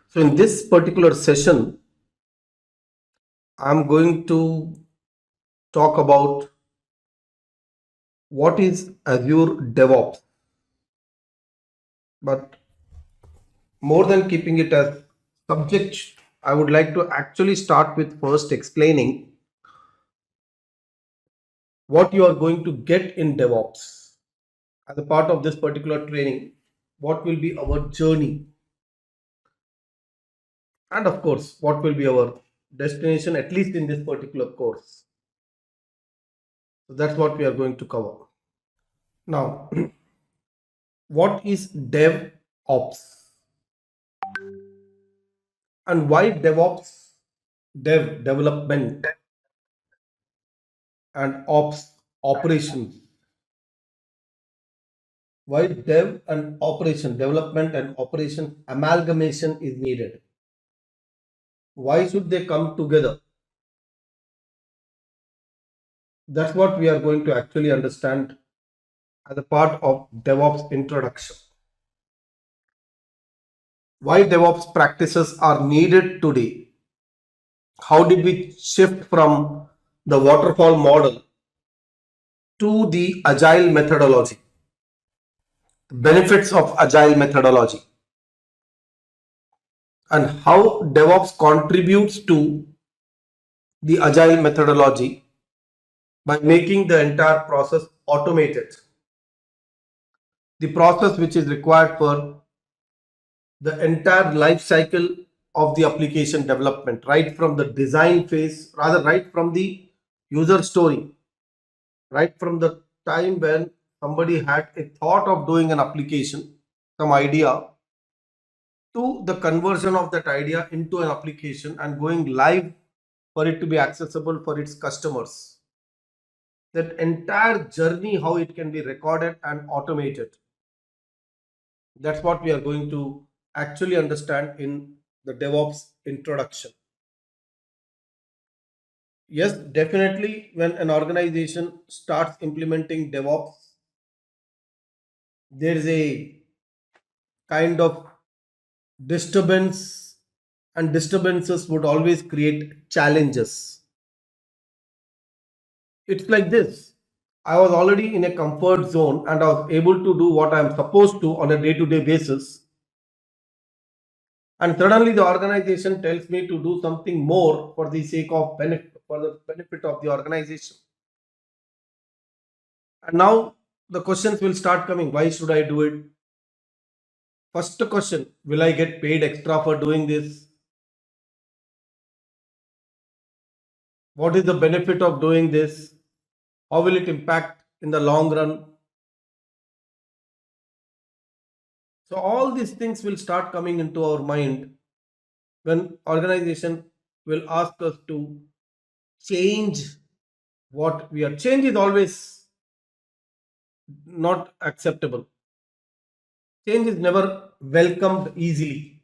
So in this particular session, I'm going to talk about what is Azure DevOps. But more than keeping it as subject, I would like to actually start with first explaining what you are going to get in DevOps. As a part of this particular training, what will be our journey? And of course, what will be our destination, at least in this particular course. So that's what we are going to cover. Now, what is DevOps and why DevOps, development and ops operations? Why dev and operation development and operation amalgamation is needed? Why should they come together? That's what we are going to actually understand as a part of DevOps introduction. Why DevOps practices are needed today? How did we shift from the waterfall model to the agile methodology? Benefits of agile methodology and how DevOps contributes to the agile methodology by making the entire process automated. The process which is required for the entire life cycle of the application development, right from the design phase, rather right from the user story, right from the time when somebody had a thought of doing an application, some idea, to the conversion of that idea into an application and going live for it to be accessible for its customers. That entire journey, how it can be recorded and automated. That's what we are going to actually understand in the DevOps introduction. Yes, definitely, when an organization starts implementing DevOps, there is a kind of disturbance, and disturbances would always create challenges. It's like this. I was already in a comfort zone and I was able to do what I'm supposed to on a day to day basis. And suddenly the organization tells me to do something more for the sake of benefit, for the benefit of the organization. And now the questions will start coming. Why should I do it? First question, will I get paid extra for doing this? What is the benefit of doing this? How will it impact in the long run? So all these things will start coming into our mind when organization will ask us to change what we are. Change is always not acceptable. Change is never welcomed easily.